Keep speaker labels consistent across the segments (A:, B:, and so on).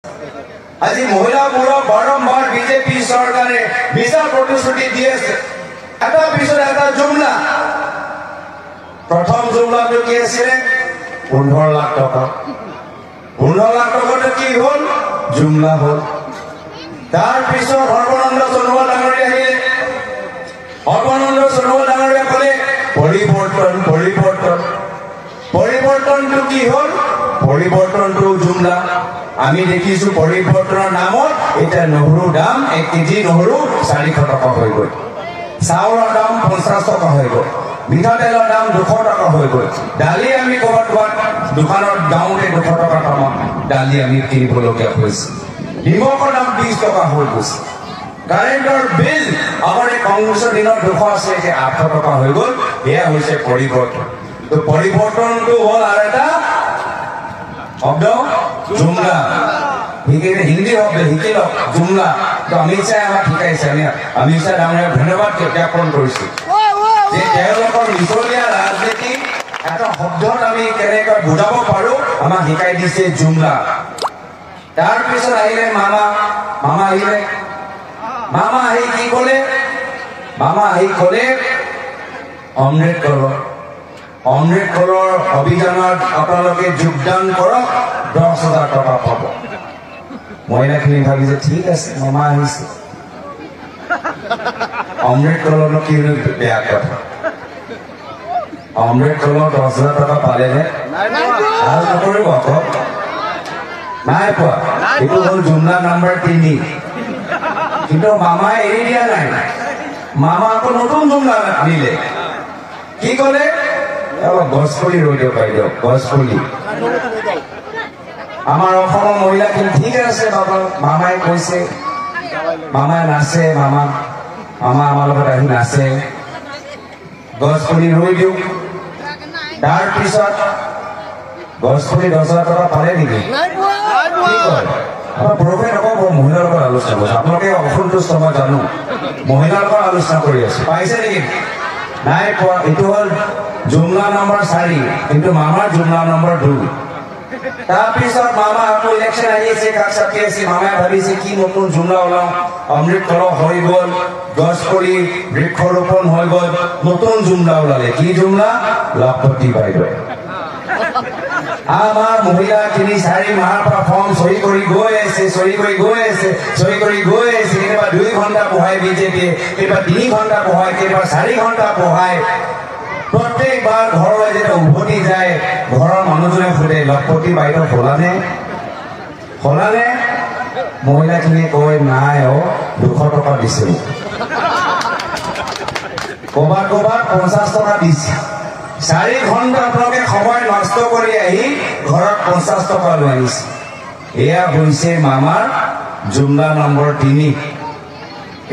A: আজি মহিলাবোৰক বাৰম্বাৰ বিজেপি চৰকাৰে মিছা প্ৰতিশ্ৰুতি দি আছে এটা পিছত এটা জুমলা প্ৰথম জুমলাটো কি আছিল 15 লাখ টকা 15 লাখ টকাটো কি হ'ল জুমলা হ'ল তাৰ পিছত সৰ্বানন্দ সোণোৱাল ডাঙৰীয়া আহিলে সৰ্বানন্দ সোণোৱাল ডাঙৰীয়া ক'লে পৰিৱৰ্তনটো কি হ'ল পৰিৱৰ্তনটো জুমলা আমি দেখিছো পৰিৱৰ্তনৰ নামত এটা নহৰুৰ দাম 1 কেজি নহৰু 400 টকা হৈ গ'ল চাউলৰ দাম 50 টকা হৈ গ'ল মিঠাতেলৰ দাম 200 টকা হৈ গ'ল দালি আমি ক'ৰবাত দোকানত গাঁৱতে 200 টকা পাম দালি আমি কিনিবলগীয়া হৈছে নিমখৰ দাম 20 টকা হৈ গৈছে কাৰেণ্টৰ বিল আমাৰ কংগ্ৰেছৰ দিনত 200 আছে যে 800 টকা হৈ গ'ল এয়া হৈছে পৰিৱৰ্তন তো পৰিৱৰ্তনটো হ'ল আৰু এটা শব্দ জুমলা হিন্দী শব্দ শিকিল জুমলা তো অমিত শ্বাহে আমাক শিকাইছে অমিত শ্বাহ ডাঙৰীয়াক ধন্যবাদ জ্ঞাপন কৰিছো যে তেওঁলোকৰ মিছলীয়া ৰাজনীতি এটা শব্দত আমি কেনেকৈ বুজাব পাৰো আমাক শিকাই দিছে জুমলা তাৰ পিছত আহিলে মামা আহি কি ক'লে অমৃত কলৰ অভিযানত আপোনালোকে যোগদান কৰক 10,000 টকা পাব মহিলাখিনি ভাবিছে ঠিক আছে মামা আহিছে অমৃত কলৰনো কি বেয়া কথা অমৃত কলৰ 10,000 টকা পালেনে ভাল নকৰিব আকৌ নাই পোৱা এইটো হ'ল জুমলা নম্বৰ 3 কিন্তু মামাই এৰি দিয়া নাই মামা আকৌ নতুন জুমলা আনিলে কি ক'লে গছপুলি ৰৈ দিয়ক বাইদেউ গছপুলি আমাৰ অসমৰ মহিলাখিনি ঠিক আছে বাবা মামাই কৈছে মামাই নাচে মামা আমাৰ লগত আহি নাচে গছপুলি ৰুই দিওঁ তাৰ পিছত গছপুলি 10,000 টকা পালে নেকি কি কয় পুৰুষে নক'ব মহিলাৰ লগত আলোচনা কৰিছে আপোনালোকে অসন্তুষ্ট মই জানো মহিলাৰ লগত আলোচনা কৰি আছো পাইছে নেকি নাই পোৱা এইটো হ'ল জুমলা নম্বৰ 4 কিন্তু মামাৰ জুমলা নম্বৰ 2 তাৰপিছত মামা আকৌ ইলেকশ্যন আহি আছে কাক চাপি আছে মামাই ভাবিছে কি নতুন জুমলা ওলাওঁ অমৃত কলহ হৈ গ'ল গছপুলি বৃক্ষৰোপণ হৈ গ'ল নতুন জুমলা ওলালে কি জুমলা লাখপতি বাইদেউ আমাৰ মহিলা 3-4 মাহৰ পৰা ফৰ্ম চহী কৰি গৈ আছে কেতিয়াবা 2 ঘণ্টা পঢ়াই বিজেপিয়ে কেতিয়াবা 3 ঘণ্টা পঢ়ায় কেতিয়াবা 4 ঘণ্টা পঢ়ায় প্ৰত্যেকবাৰ ঘৰলৈ যেতিয়া উভতি যায় ঘৰৰ মানুহজনে সোধে লাখপতি বাইদেউ সলানে মহিলাখিনিয়ে কয় নাই 200 টকা দিছে ক'ৰবাত 50 টকা দিছে 4 ঘণ্টা আপোনালোকে সময় নষ্ট কৰি আহি ঘৰত 50 টকা লৈ আহিছে এয়া হৈছে মামাৰ জুমলা নম্বৰ 3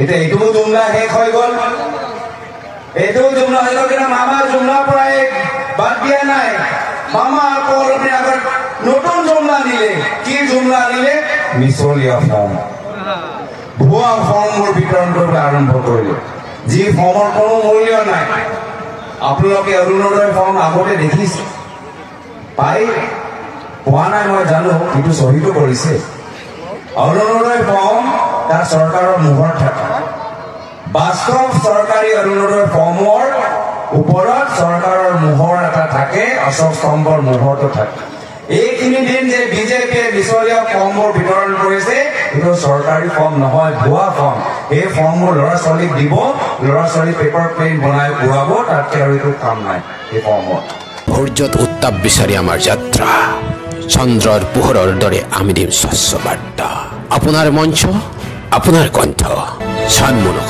A: এতিয়া এইটো জুমলা শেষ হৈ গ'ল এইটো জুমলা হৈ গ'ল কিন্তু মামাৰ জুমলাৰ পৰাই বাদ দিয়া নাই মামা আকৌ অলপ আগত নতুন জুমলা আনিলে কি জুমলা আনিলে মিছলীয়া ফৰ্ম ভুৱা ফৰ্মবোৰ বিতৰণ কৰিবলৈ আৰম্ভ কৰিলে যি ফৰ্মৰ কোনো মূল্য নাই আপোনালোকে অৰুণোদয় ফৰ্ম আগতে দেখিছে পোৱা নাই মই জানো কিন্তু চহীটো কৰিছে অৰুণোদয় ফৰ্ম তাৰ চৰকাৰৰ মোহৰ থাকে বাস্তৱ চৰকাৰী অৰুণোদয় ফৰ্মৰ ওপৰত চৰকাৰৰ মোহৰ এটা থাকে অশোক স্তম্ভৰ মোহৰটো থাকে এইখিনি দিন যে বিজেপিয়ে মিছলীয়া ফৰ্মবোৰ বিতৰণ কৰিছে এইটো চৰকাৰী ফৰ্ম নহয় ভুৱা ফৰ্ম এই ফৰ্মবোৰ ল'ৰা ছোৱালীক দিব ল'ৰা ছোৱালী পেপাৰ প্লেন বনাই ঘূৰাব তাতকৈ আৰু এইটো কাম নাই এই ফৰ্মত
B: সূৰ্যত উত্তাপ বিচাৰি আমাৰ যাত্ৰা চন্দ্ৰৰ পোহৰৰ দৰে আমি দিম স্বচ্ছ বাৰ্তা আপোনাৰ মঞ্চ আপোনাৰ কণ্ঠ চানমুখ